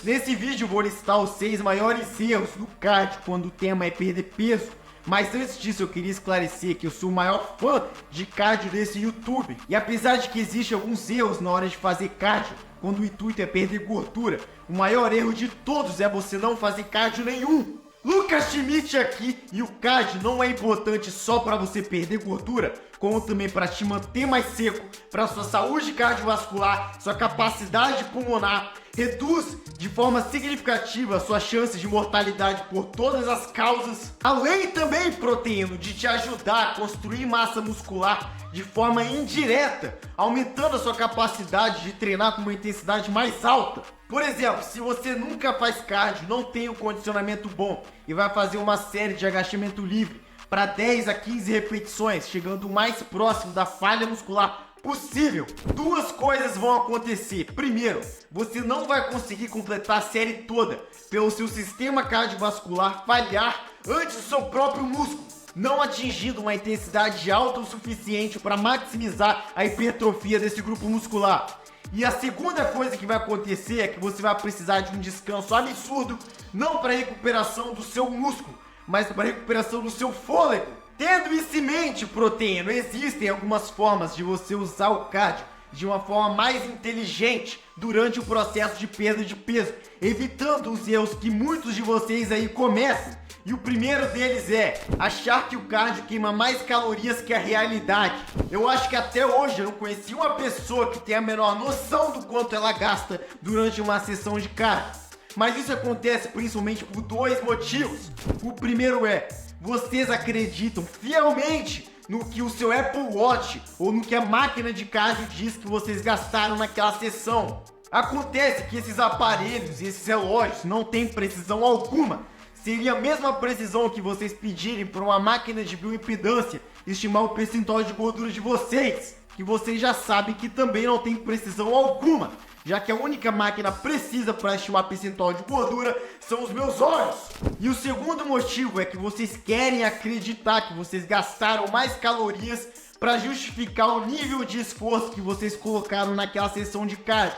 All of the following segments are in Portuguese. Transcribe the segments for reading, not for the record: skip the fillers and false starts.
Nesse vídeo vou listar os 6 maiores erros do cardio quando o tema é perder peso. Mas antes disso eu queria esclarecer que eu sou o maior fã de cardio desse YouTube. E apesar de que existem alguns erros na hora de fazer cardio, quando o intuito é perder gordura, o maior erro de todos é você não fazer cardio nenhum. Lucas Schmidt aqui, e o cardio não é importante só para você perder gordura, como também para te manter mais seco, para sua saúde cardiovascular, sua capacidade pulmonar, reduz de forma significativa suas chances de mortalidade por todas as causas, além também, proteína, de te ajudar a construir massa muscular de forma indireta, aumentando a sua capacidade de treinar com uma intensidade mais alta. Por exemplo, se você nunca faz cardio, não tem um condicionamento bom e vai fazer uma série de agachamento livre para 10 a 15 repetições, chegando o mais próximo da falha muscular possível, duas coisas vão acontecer. Primeiro, você não vai conseguir completar a série toda pelo seu sistema cardiovascular falhar antes do seu próprio músculo, não atingindo uma intensidade alta o suficiente para maximizar a hipertrofia desse grupo muscular. E a segunda coisa que vai acontecer é que você vai precisar de um descanso absurdo, não para recuperação do seu músculo, mas para recuperação do seu fôlego. Tendo isso em mente, proteína, existem algumas formas de você usar o cardio de uma forma mais inteligente durante o processo de perda de peso, evitando os erros que muitos de vocês aí cometem. E o primeiro deles é achar que o cardio queima mais calorias que a realidade. Eu acho que até hoje eu não conheci uma pessoa que tenha a menor noção do quanto ela gasta durante uma sessão de cardio. Mas isso acontece principalmente por dois motivos. O primeiro é, vocês acreditam fielmente no que o seu Apple Watch ou no que a máquina de cardio diz que vocês gastaram naquela sessão. Acontece que esses aparelhos e esses relógios não têm precisão alguma. Seria a mesma precisão que vocês pedirem para uma máquina de bioimpedância estimar o percentual de gordura de vocês, que vocês já sabem que também não tem precisão alguma, já que a única máquina precisa para estimar percentual de gordura são os meus olhos. E o segundo motivo é que vocês querem acreditar que vocês gastaram mais calorias para justificar o nível de esforço que vocês colocaram naquela sessão de cardio.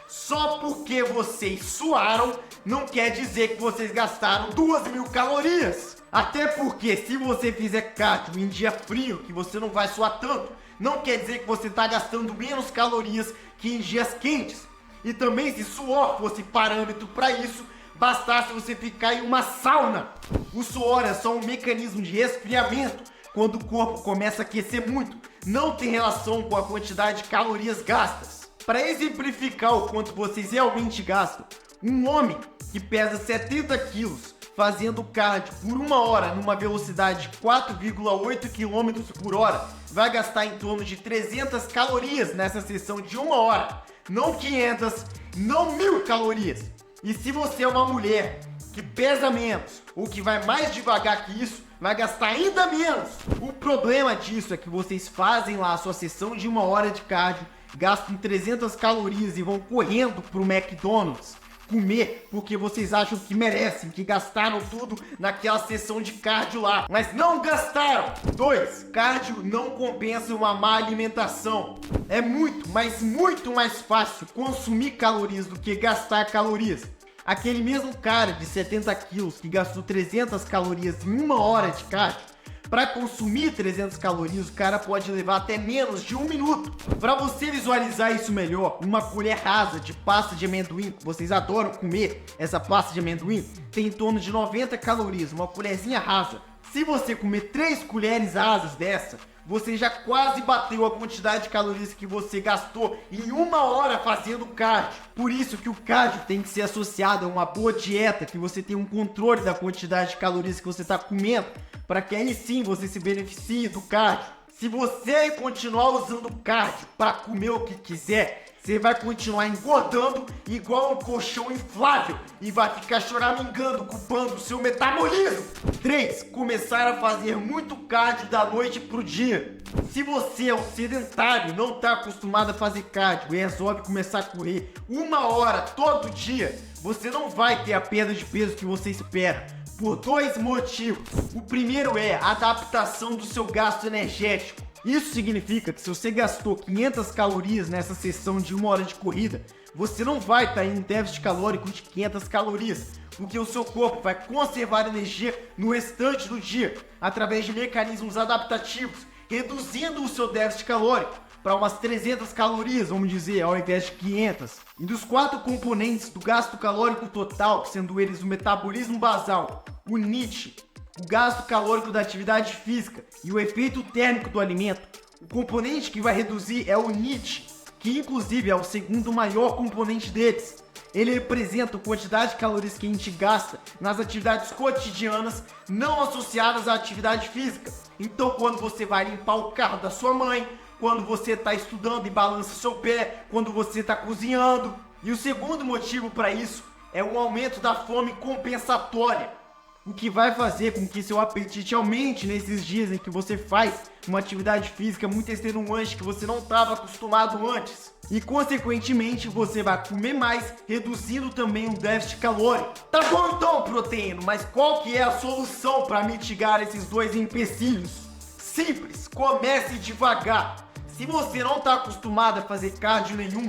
Só porque vocês suaram não quer dizer que vocês gastaram 2.000 calorias. Até porque se você fizer cardio em dia frio, que você não vai suar tanto, não quer dizer que você está gastando menos calorias que em dias quentes. E também, se suor fosse parâmetro para isso, bastasse você ficar em uma sauna. O suor é só um mecanismo de resfriamento quando o corpo começa a aquecer muito. Não tem relação com a quantidade de calorias gastas. Para exemplificar o quanto vocês realmente gastam, um homem que pesa 70 quilos fazendo cardio por 1 hora numa velocidade de 4,8 km por hora vai gastar em torno de 300 calorias nessa sessão de 1 hora. Não 500, não 1.000 calorias. E se você é uma mulher que pesa menos ou que vai mais devagar que isso, vai gastar ainda menos. O problema disso é que vocês fazem lá a sua sessão de 1 hora de cardio, gastam 300 calorias e vão correndo pro McDonald's comer porque vocês acham que merecem, que gastaram tudo naquela sessão de cardio lá, mas não gastaram. 2. Cardio não compensa uma má alimentação. É muito, mas muito mais fácil consumir calorias do que gastar calorias. Aquele mesmo cara de 70 quilos que gastou 300 calorias em 1 hora de cardio, para consumir 300 calorias, o cara pode levar até menos de 1 minuto. Para você visualizar isso melhor, uma colher rasa de pasta de amendoim, vocês adoram comer essa pasta de amendoim, tem em torno de 90 calorias, uma colherzinha rasa. Se você comer 3 colheres rasas dessa, você já quase bateu a quantidade de calorias que você gastou em 1 hora fazendo cardio. Por isso que o cardio tem que ser associado a uma boa dieta, que você tem um controle da quantidade de calorias que você está comendo, para que aí sim você se beneficie do cardio. Se você continuar usando o cardio para comer o que quiser, você vai continuar engordando igual um colchão inflável e vai ficar choramingando, culpando o seu metabolismo. 3. Começar a fazer muito cardio da noite pro dia. Se você é um sedentário e não está acostumado a fazer cardio e resolve começar a correr 1 hora todo dia, você não vai ter a perda de peso que você espera. Por 2 motivos. O primeiro é a adaptação do seu gasto energético. Isso significa que se você gastou 500 calorias nessa sessão de 1 hora de corrida, você não vai estar em um déficit calórico de 500 calorias, porque o seu corpo vai conservar energia no restante do dia, através de mecanismos adaptativos, reduzindo o seu déficit calórico para umas 300 calorias, vamos dizer, ao invés de 500. E dos 4 componentes do gasto calórico total, sendo eles o metabolismo basal, o NEAT, o gasto calórico da atividade física e o efeito térmico do alimento, o componente que vai reduzir é o NEAT, que inclusive é o segundo maior componente deles. Ele representa a quantidade de calorias que a gente gasta nas atividades cotidianas não associadas à atividade física. Então, quando você vai limpar o carro da sua mãe, quando você está estudando e balança seu pé, quando você está cozinhando. E o segundo motivo para isso é o aumento da fome compensatória, o que vai fazer com que seu apetite aumente nesses dias em que você faz uma atividade física muito extenuante que você não estava acostumado antes. E consequentemente você vai comer mais, reduzindo também o déficit calórico. Tá bom então, proteíno, mas qual que é a solução para mitigar esses dois empecilhos? Simples, comece devagar. Se você não está acostumado a fazer cardio nenhum,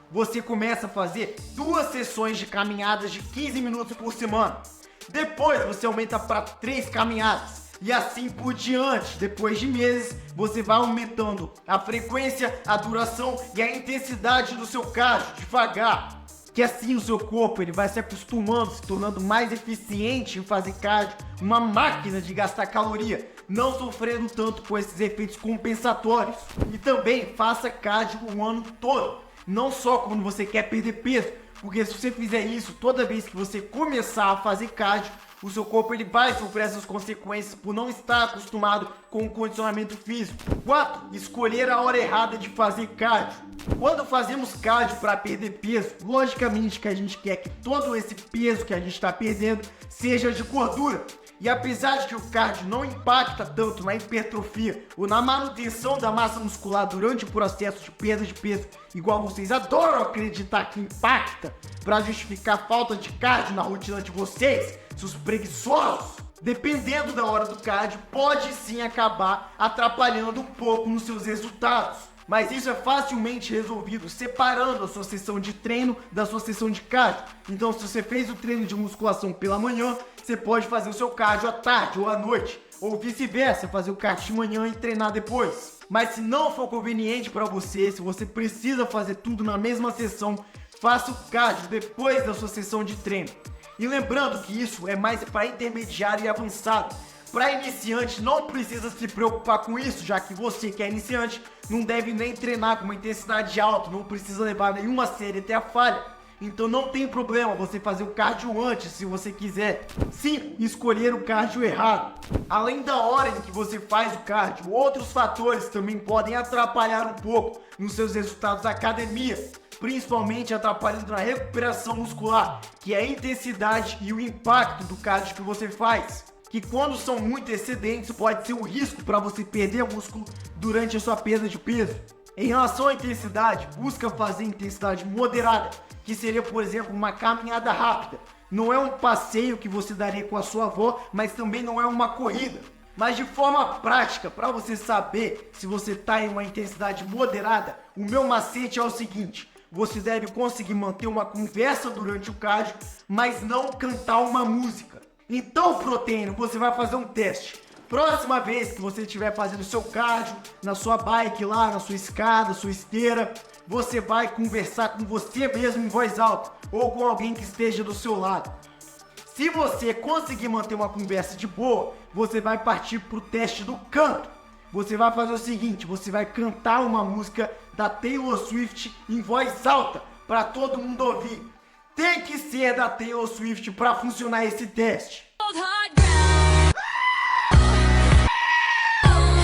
você começa a fazer 2 sessões de caminhadas de 15 minutos por semana. Depois você aumenta para 3 caminhadas. E assim por diante. Depois de meses, você vai aumentando a frequência, a duração e a intensidade do seu cardio devagar. Que assim o seu corpo ele vai se acostumando, se tornando mais eficiente em fazer cardio, uma máquina de gastar caloria, não sofrendo tanto com esses efeitos compensatórios. E também faça cardio o ano todo, não só quando você quer perder peso, porque se você fizer isso toda vez que você começar a fazer cardio, o seu corpo ele vai sofrer essas consequências por não estar acostumado com o condicionamento físico. 4. Escolher a hora errada de fazer cardio. Quando fazemos cardio para perder peso, logicamente que a gente quer que todo esse peso que a gente está perdendo seja de gordura. E apesar de que o cardio não impacta tanto na hipertrofia ou na manutenção da massa muscular durante o processo de perda de peso, igual vocês adoram acreditar que impacta, para justificar a falta de cardio na rotina de vocês, seus preguiçosos, dependendo da hora do cardio, pode sim acabar atrapalhando um pouco nos seus resultados. Mas isso é facilmente resolvido separando a sua sessão de treino da sua sessão de cardio. Então, se você fez o treino de musculação pela manhã, você pode fazer o seu cardio à tarde ou à noite. Ou vice-versa, fazer o cardio de manhã e treinar depois. Mas se não for conveniente para você, se você precisa fazer tudo na mesma sessão, faça o cardio depois da sua sessão de treino. E lembrando que isso é mais para intermediário e avançado. Para iniciante não precisa se preocupar com isso, já que você que é iniciante não deve nem treinar com uma intensidade alta, não precisa levar nenhuma série até a falha. Então não tem problema você fazer o cardio antes, se você quiser. Sim, escolher o cardio errado. Além da hora em que você faz o cardio, outros fatores também podem atrapalhar um pouco nos seus resultados da academia, principalmente atrapalhando na recuperação muscular, que é a intensidade e o impacto do cardio que você faz, que quando são muito excedentes pode ser um risco para você perder músculo durante a sua perda de peso. Em relação à intensidade, busca fazer intensidade moderada, que seria, por exemplo, uma caminhada rápida. Não é um passeio que você daria com a sua avó, mas também não é uma corrida. Mas de forma prática, para você saber se você está em uma intensidade moderada, o meu macete é o seguinte: você deve conseguir manter uma conversa durante o cardio, mas não cantar uma música. Então, proteíno, você vai fazer um teste. Próxima vez que você estiver fazendo seu cardio, na sua bike lá, na sua escada, sua esteira, você vai conversar com você mesmo em voz alta ou com alguém que esteja do seu lado. Se você conseguir manter uma conversa de boa, você vai partir para o teste do canto. Você vai fazer o seguinte: você vai cantar uma música da Taylor Swift em voz alta para todo mundo ouvir. Tem que ser da Taylor Swift para funcionar esse teste.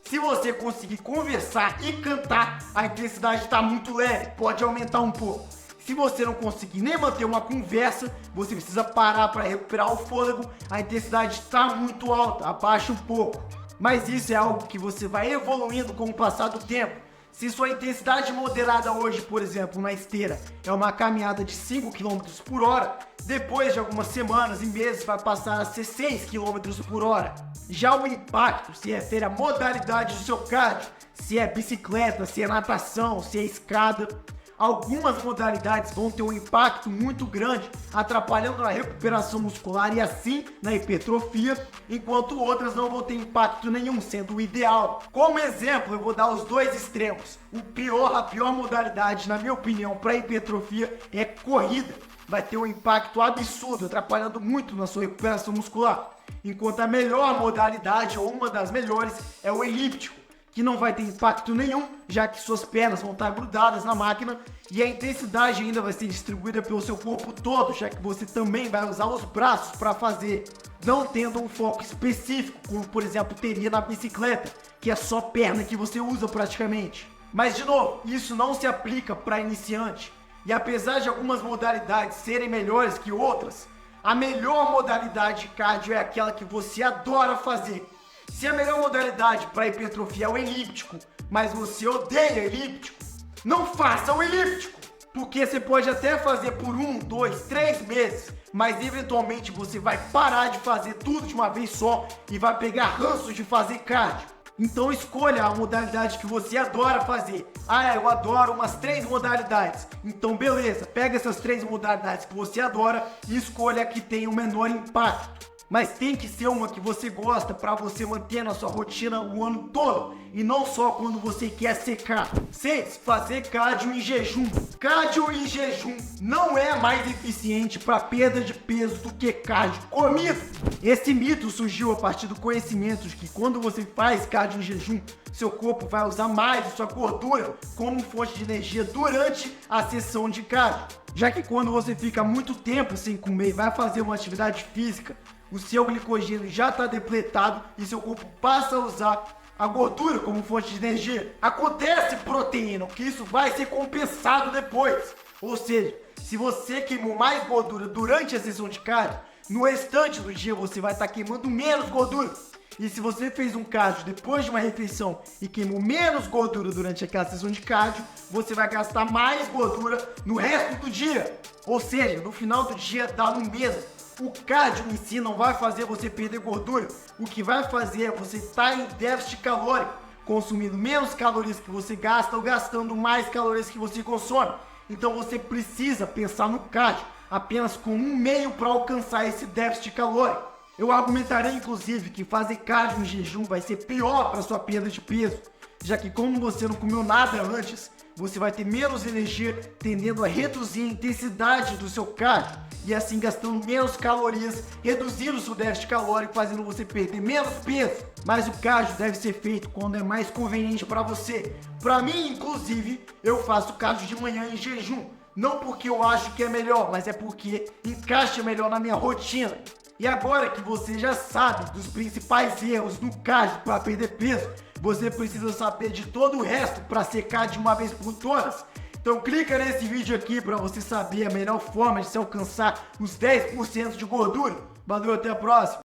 Se você conseguir conversar e cantar, a intensidade está muito leve, pode aumentar um pouco. Se você não conseguir nem manter uma conversa, você precisa parar para recuperar o fôlego, a intensidade está muito alta, abaixa um pouco. Mas isso é algo que você vai evoluindo com o passar do tempo. Se sua intensidade moderada hoje, por exemplo, na esteira, é uma caminhada de 5 km por hora, depois de algumas semanas e meses vai passar a ser 6 km por hora. Já o impacto se refere à modalidade do seu cardio, se é bicicleta, se é natação, se é escada. Algumas modalidades vão ter um impacto muito grande, atrapalhando na recuperação muscular e assim na hipertrofia, enquanto outras não vão ter impacto nenhum, sendo o ideal. Como exemplo, eu vou dar os dois extremos. A pior modalidade, na minha opinião, para hipertrofia é corrida. Vai ter um impacto absurdo, atrapalhando muito na sua recuperação muscular. Enquanto a melhor modalidade, ou uma das melhores, é o elíptico, que não vai ter impacto nenhum, já que suas pernas vão estar grudadas na máquina e a intensidade ainda vai ser distribuída pelo seu corpo todo, já que você também vai usar os braços para fazer, não tendo um foco específico, como por exemplo teria na bicicleta, que é só perna que você usa praticamente. Mas de novo, isso não se aplica para iniciante, e apesar de algumas modalidades serem melhores que outras, a melhor modalidade de cardio é aquela que você adora fazer. Se a melhor modalidade para hipertrofia é o elíptico, mas você odeia elíptico, não faça o elíptico, porque você pode até fazer por 1, 2, 3 meses, mas eventualmente você vai parar de fazer tudo de uma vez só e vai pegar ranço de fazer cardio. Então escolha a modalidade que você adora fazer. Eu adoro umas 3 modalidades. Então beleza, pega essas 3 modalidades que você adora e escolha a que tem o menor impacto. Mas tem que ser uma que você gosta para você manter na sua rotina o ano todo e não só quando você quer secar. 6. Fazer cardio em jejum. Cardio em jejum não é mais eficiente para perda de peso do que cardio comido. Esse mito surgiu a partir do conhecimento de que quando você faz cardio em jejum, seu corpo vai usar mais de sua gordura como fonte de energia durante a sessão de cardio. Já que quando você fica muito tempo sem comer e vai fazer uma atividade física, o seu glicogênio já está depletado e seu corpo passa a usar a gordura como fonte de energia. Acontece, proteína, que isso vai ser compensado depois. Ou seja, se você queimou mais gordura durante a sessão de cardio, no restante do dia você vai estar queimando menos gordura. E se você fez um cardio depois de uma refeição e queimou menos gordura durante aquela sessão de cardio, você vai gastar mais gordura no resto do dia. Ou seja, no final do dia dá no mesmo. O cardio em si não vai fazer você perder gordura. O que vai fazer é você estar em déficit calórico, consumindo menos calorias que você gasta ou gastando mais calorias que você consome. Então você precisa pensar no cardio apenas como um meio para alcançar esse déficit calórico. Eu argumentarei inclusive que fazer cardio em jejum vai ser pior para sua perda de peso, já que como você não comeu nada antes, você vai ter menos energia, tendendo a reduzir a intensidade do seu cardio e assim gastando menos calorias, reduzindo o seu déficit calórico, fazendo você perder menos peso. Mas o cardio deve ser feito quando é mais conveniente para você. Para mim, inclusive, eu faço cardio de manhã em jejum, não porque eu acho que é melhor, mas é porque encaixa melhor na minha rotina. E agora que você já sabe dos principais erros no cardio para perder peso, você precisa saber de todo o resto para secar de uma vez por todas. Então clica nesse vídeo aqui para você saber a melhor forma de se alcançar os 10% de gordura. Valeu, até a próxima!